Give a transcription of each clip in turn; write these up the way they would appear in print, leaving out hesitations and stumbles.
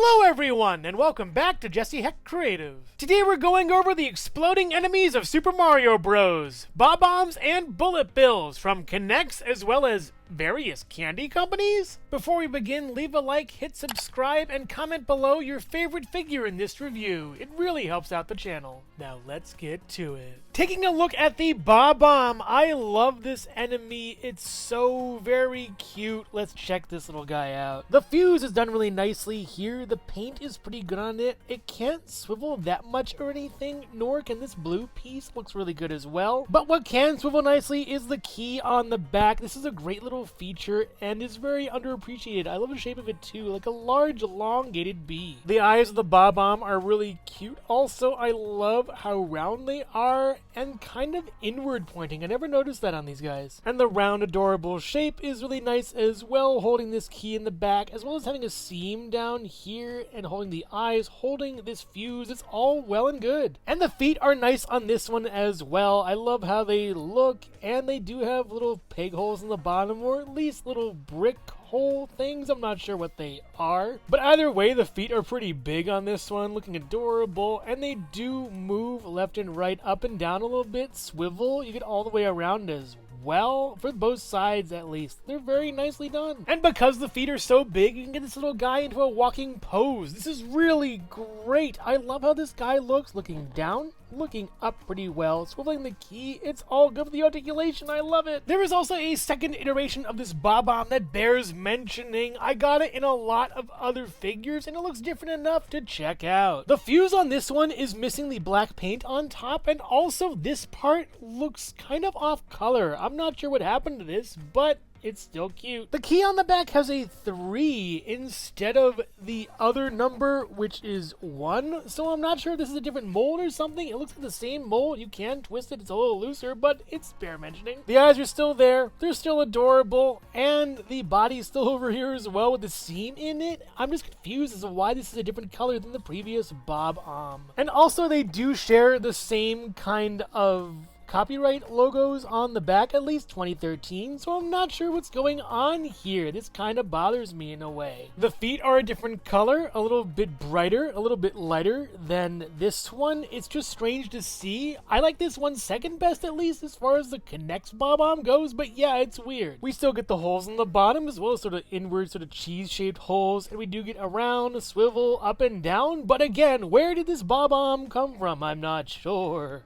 Hello everyone, and welcome back to Jesse Hecht Creative. Today we're going over the exploding enemies of Super Mario Bros. Bob-ombs and bullet bills from knex as well as various candy companies? Before we begin, leave a like, hit subscribe, and comment below your favorite figure in this review. It really helps out the channel. Now let's get to it. Taking a look at the Bob-omb, I love this enemy. It's so very cute. Let's check this little guy out. The fuse is done really nicely here. The paint is pretty good on it. It can't swivel that much or anything, nor can this blue piece. Looks really good as well. But what can swivel nicely is the key on the back. This is a great little feature and is very underappreciated. I love the shape of it too, like a large elongated bee. The eyes of the Bob-omb are really cute. Also, I love how round they are and kind of inward pointing. I never noticed that on these guys. And the round adorable shape is really nice as well, holding this key in the back as well as having a seam down here and holding the eyes, holding this fuse. It's all well and good. And the feet are nice on this one as well. I love how they look, and they do have little peg holes in the bottom, or at least little brick hole things. I'm not sure what they are, but either way the feet are pretty big on this one, looking adorable, and they do move left and right, up and down a little bit, swivel. You get all the way around as well, for both sides at least. They're very nicely done. And because the feet are so big, you can get this little guy into a walking pose. This is really great. I love how this guy looks, looking down, looking up pretty well, swiveling the key. It's all good for the articulation. I love it. There is also a second iteration of this Bob-omb that bears mentioning. I got it in a lot of other figures, and it looks different enough to check out. The fuse on this one is missing the black paint on top, and also this part looks kind of off color. I'm not sure what happened to this, but it's still cute. The key on the back has a 3 instead of the other number, which is 1. So I'm not sure if this is a different mold or something. It looks like the same mold. You can twist it. It's a little looser, but it's bear mentioning. The eyes are still there. They're still adorable. And the body's still over here as well with the seam in it. I'm just confused as to why this is a different color than the previous Bob-omb. And also they do share the same kind of copyright logos on the back, at least 2013, so I'm not sure what's going on here. This kind of bothers me in a way. The feet are a different color, a little bit brighter, a little bit lighter than this one. It's just strange to see. I like this one second best, at least as far as the knex Bob-omb goes, but yeah, it's weird. We still get the holes in the bottom as well as sort of inward, sort of cheese-shaped holes, and we do get around, swivel, up and down, but again, where did this Bob-omb come from? I'm not sure.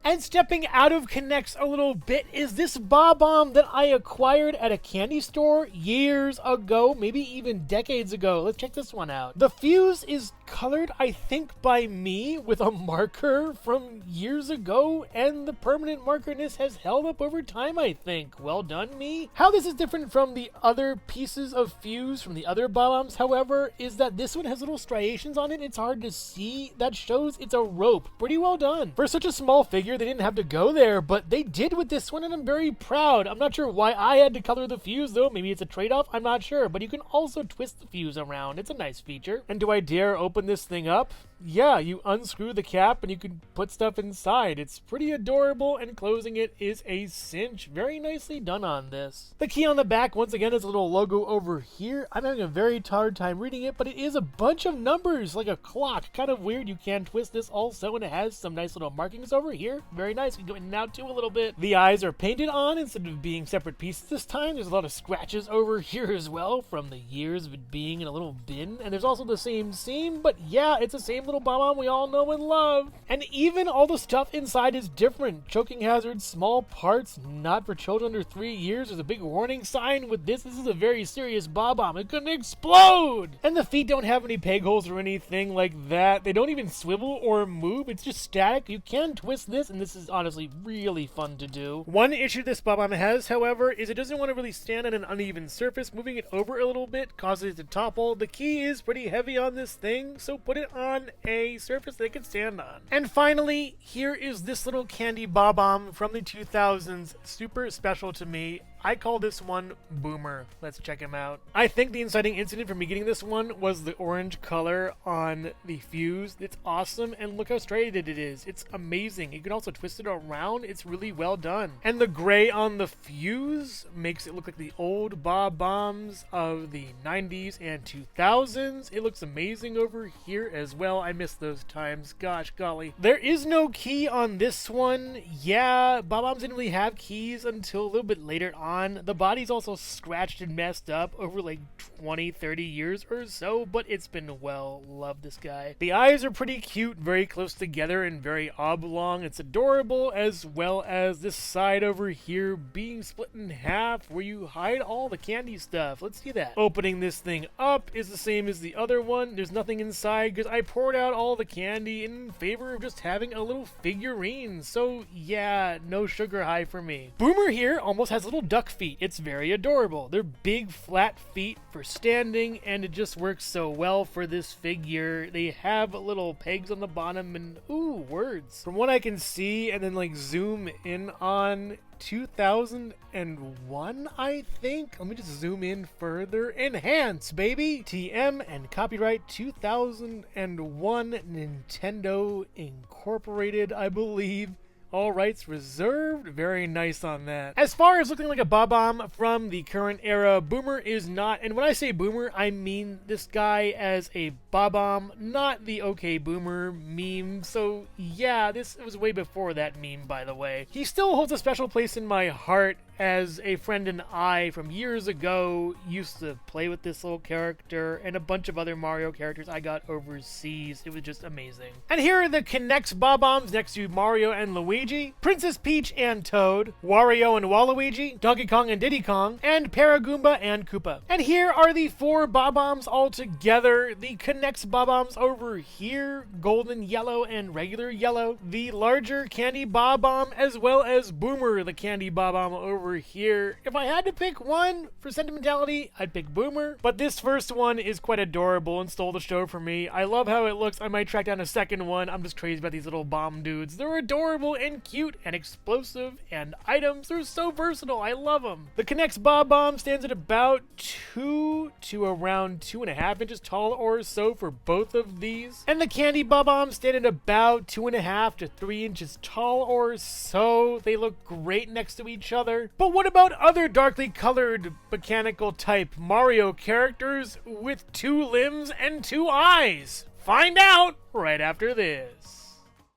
And stepping out of knex a little bit is this Bob-omb that I acquired at a candy store years ago, maybe even decades ago. Let's check this one out. The fuse is colored, I think, by me with a marker from years ago, and the permanent markerness has held up over time, I think. Well done, me. How this is different from the other pieces of fuse from the other Bob-ombs, however, is that this one has little striations on it. It's hard to see. That shows it's a rope. Pretty well done. For such a small figure, they didn't have to go there, but they did with this one, and I'm very proud. I'm not sure why I had to color the fuse, though. Maybe it's a trade-off. I'm not sure, but you can also twist the fuse around. It's a nice feature. And do I dare open this thing up? Yeah, you unscrew the cap and you can put stuff inside. It's pretty adorable, and closing it is a cinch. Very nicely done on this. The key on the back, once again, is a little logo over here. I'm having a very hard time reading it, but it is a bunch of numbers, like a clock. Kind of weird. You can twist this also, and it has some nice little markings over here. Very nice. We can go in and out too a little bit. The eyes are painted on instead of being separate pieces this time. There's a lot of scratches over here as well from the years of it being in a little bin. And there's also the same seam, but yeah, it's the same little Bob-omb we all know and love. And even all the stuff inside is different. Choking hazards, small parts, not for children under 3 years. There's a big warning sign with this. This is a very serious Bob-omb. It could explode! And the feet don't have any peg holes or anything like that. They don't even swivel or move. It's just static. You can twist this, and this is honestly really fun to do. One issue this Bob-omb has, however, is it doesn't want to really stand on an uneven surface. Moving it over a little bit causes it to topple. The key is pretty heavy on this thing, so put it on a surface they can stand on. And finally, here is this little candy Bob-omb from the 2000s. Super special to me. I call this one Boomer. Let's check him out. I think the inciting incident for me getting this one was the orange color on the fuse. It's awesome, and look how straight it is. It's amazing. You can also twist it around. It's really well done. And the gray on the fuse makes it look like the old Bob-ombs of the 90s and 2000s. It looks amazing over here as well. I miss those times. Gosh golly. There is no key on this one. Yeah, Bob-ombs didn't really have keys until a little bit later on. The body's also scratched and messed up over like 20, 30 years or so, but it's been well. Love this guy. The eyes are pretty cute, very close together and very oblong. It's adorable, as well as this side over here being split in half where you hide all the candy stuff. Let's see that. Opening this thing up is the same as the other one. There's nothing inside because I poured out all the candy in favor of just having a little figurine. So yeah, no sugar high for me. Boomer here almost has little duck feet. It's very adorable. They're big flat feet for standing, and it just works so well for this figure. They have little pegs on the bottom and ooh, words. From what I can see and then like zoom in on, 2001, I think. Let me just zoom in further. Enhance, baby! TM and copyright 2001 Nintendo Incorporated, I believe. All rights reserved. Very nice on that. As far as looking like a Bob-omb from the current era, Boomer is not, and when I say Boomer, I mean this guy as a Bob-omb, not the OK Boomer meme. So yeah, this was way before that meme, by the way. He still holds a special place in my heart, as a friend and I from years ago used to play with this little character and a bunch of other Mario characters I got overseas. It was just amazing. And here are the knex Bob-ombs next to Mario and Luigi, Princess Peach and Toad, Wario and Waluigi, Donkey Kong and Diddy Kong, and Paragoomba and Koopa. And here are the 4 Bob-ombs all together. The knex Bob-ombs over here, golden yellow and regular yellow. The larger candy Bob-omb, as well as Boomer, the candy Bob-omb over here. If I had to pick one for sentimentality, I'd pick Boomer, but this first one is quite adorable and stole the show for me. I love how it looks. I might track down a second one. I'm just crazy about these little bomb dudes. They're adorable and cute and explosive, and items. They're so versatile. I love them. The knex Bob-omb stands at about 2 to around 2.5 inches tall or so for both of these, and the candy Bob-omb stand at about 2.5 to 3 inches tall or so. They look great next to each other. But what about other darkly colored mechanical type Mario characters with 2 limbs and 2 eyes? Find out right after this.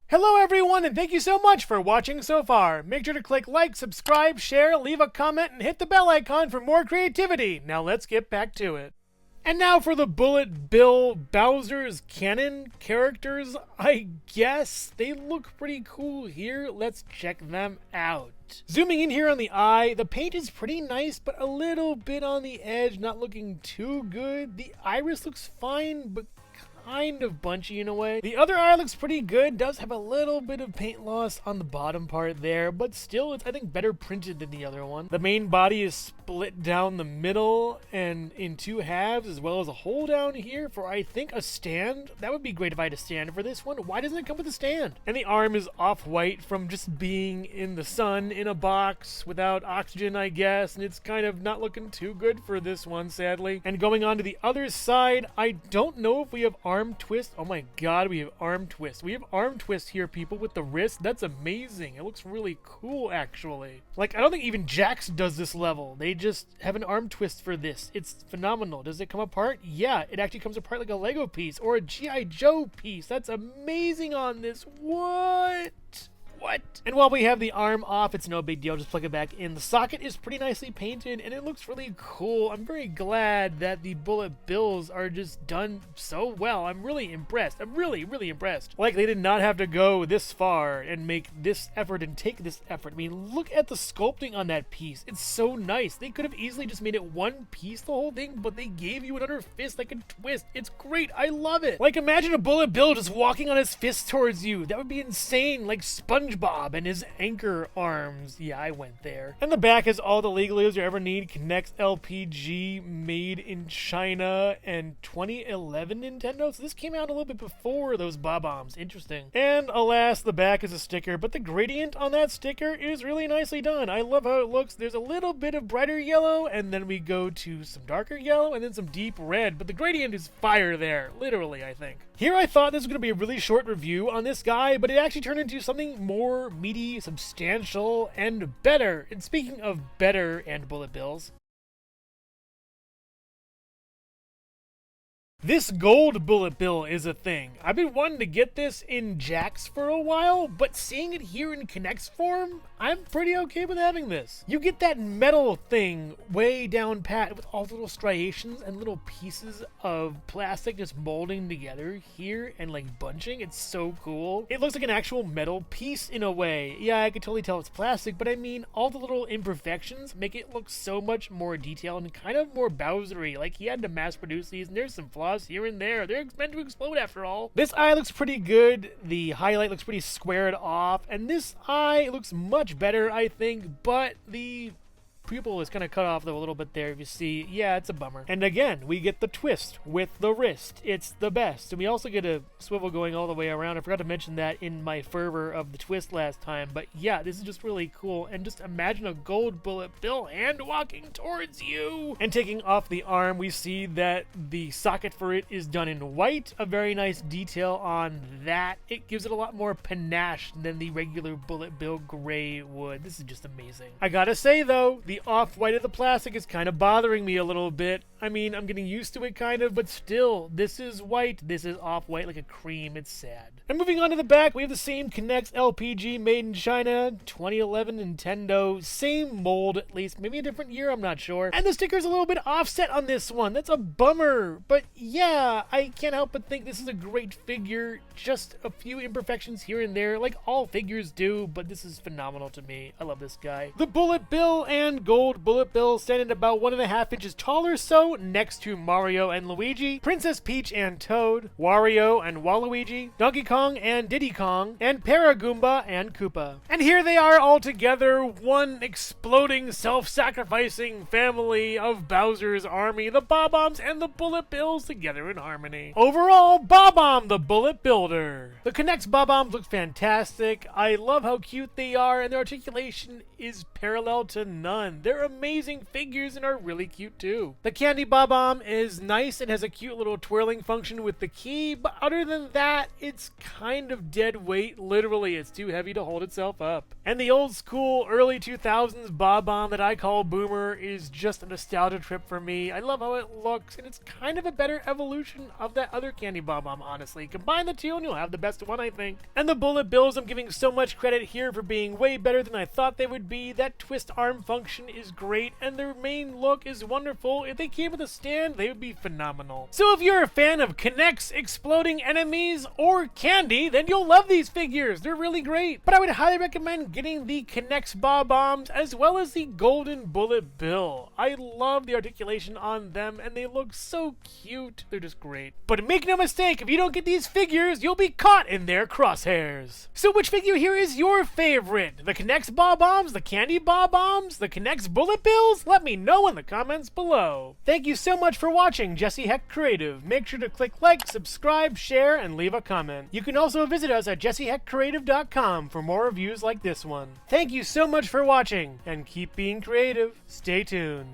Hello everyone, and thank you so much for watching so far. Make sure to click like, subscribe, share, leave a comment, and hit the bell icon for more creativity. Now let's get back to it. And now for the Bullet Bill Bowser's Cannon characters, I guess. They look pretty cool here. Let's check them out. Zooming in here on the eye, the paint is pretty nice, but a little bit on the edge, not looking too good. The iris looks fine, but kind of bunchy in a way. The other eye looks pretty good, does have a little bit of paint loss on the bottom part there, but still it's, I think, better printed than the other one. The main body is split down the middle and in 2 halves, as well as a hole down here for, I think, a stand. That would be great if I had a stand for this one. Why doesn't it come with a stand? And the arm is off-white from just being in the sun in a box without oxygen, I guess, and it's kind of not looking too good for this one, sadly. And going on to the other side, I don't know if we have arm twist. Oh my god, we have arm twist. We have arm twist here, people, with the wrist. That's amazing. It looks really cool, actually. Like, I don't think even Jax does this level. They just have an arm twist for this. It's phenomenal. Does it come apart? Yeah, it actually comes apart like a Lego piece or a G.I. Joe piece. That's amazing on this. What? And while we have the arm off, it's no big deal, just plug it back in. The socket is pretty nicely painted and it looks really cool. I'm very glad that the Bullet Bills are just done so well. I'm really impressed. I'm really impressed. Like, they did not have to go this far and make this effort and take this effort. I mean, look at the sculpting on that piece. It's so nice. They could have easily just made it one piece, the whole thing, but they gave you another fist that can twist. It's great. I love it. Like, imagine a Bullet Bill just walking on his fist towards you. That would be insane. Like SpongeBob SpongeBob and his anchor arms. Yeah, I went there. And the back has all the legalese you ever need. Knex LPG, made in China, and 2011 Nintendo. So this came out a little bit before those Bob-ombs. Interesting. And alas, the back is a sticker, but the gradient on that sticker is really nicely done. I love how it looks. There's a little bit of brighter yellow, and then we go to some darker yellow, and then some deep red, but the gradient is fire there, literally, I think. Here I thought this was going to be a really short review on this guy, but it actually turned into something more meaty, substantial, and better. And speaking of better and bullet bills, this gold bullet bill is a thing. I've been wanting to get this in Jax for a while, but seeing it here in Knex form, I'm pretty okay with having this. You get that metal thing way down pat with all the little striations and little pieces of plastic just molding together here and like bunching. It's so cool. It looks like an actual metal piece in a way. Yeah, I could totally tell it's plastic, but I mean, all the little imperfections make it look so much more detailed and kind of more Bowsery. Like he had to mass produce these, and there's some flaws here and there. They're meant to explode after all. This eye looks pretty good. The highlight looks pretty squared off, and this eye looks much better, I think, but the pupil is kind of cut off though a little bit there, if you see. Yeah, it's a bummer. And again, we get the twist with the wrist. It's the best. And we also get a swivel going all the way around. I forgot to mention that in my fervor of the twist last time, but yeah, this is just really cool. And just imagine a gold bullet bill hand walking towards you. And taking off the arm, we see that the socket for it is done in white. A very nice detail on that. It gives it a lot more panache than the regular bullet bill gray would. This is just amazing. I gotta say though, the off-white of the plastic is kind of bothering me a little bit. I mean, I'm getting used to it kind of, but still, this is white, this is off-white like a cream. It's sad. And moving on to the back, we have the same Knex LPG, made in China, 2011 Nintendo, same mold at least, maybe a different year, I'm not sure. And the sticker's a little bit offset on this one. That's a bummer, but yeah, I can't help but think this is a great figure. Just a few imperfections here and there, like all figures do, but this is phenomenal to me. I love this guy. The bullet bill and gold bullet bill stand at about 1.5 inches tall or so, next to Mario and Luigi, Princess Peach and Toad, Wario and Waluigi, Donkey Kong and Diddy Kong, and Paragoomba and Koopa. And here they are all together, one exploding, self-sacrificing family of Bowser's army, the Bob-ombs and the bullet bills together in harmony. Overall, Bob-omb, the bullet builder. The Knex Bob-ombs look fantastic. I love how cute they are, and their articulation is parallel to none. They're amazing figures and are really cute too. The Candy Bob-omb is nice and has a cute little twirling function with the key, but other than that, it's kind of dead weight. Literally, it's too heavy to hold itself up. And the old school early 2000s Bob-omb that I call Boomer is just a nostalgia trip for me. I love how it looks, and it's kind of a better evolution of that other Candy Bob-omb, honestly. Combine the two and you'll have the best one, I think. And the bullet bills, I'm giving so much credit here for being way better than I thought they would be. That twist arm function is great, and their main look is wonderful. If they came with a stand, they would be phenomenal. So if you're a fan of Knex, exploding enemies, or candy, then you'll love these figures. They're really great. But I would highly recommend getting the Knex Bob-ombs as well as the golden bullet bill. I love the articulation on them, and they look so cute. They're just great. But make no mistake, if you don't get these figures, you'll be caught in their crosshairs. So which figure here is your favorite? The Knex Bob-ombs, the Candy Bob-ombs, the Knex bullet bills? Let me know in the comments below. Thank you so much for watching Jesse Hecht Creative. Make sure to click like, subscribe, share, and leave a comment. You can also visit us at jessehechtcreative.com for more reviews like this one. Thank you so much for watching, and keep being creative. Stay tuned.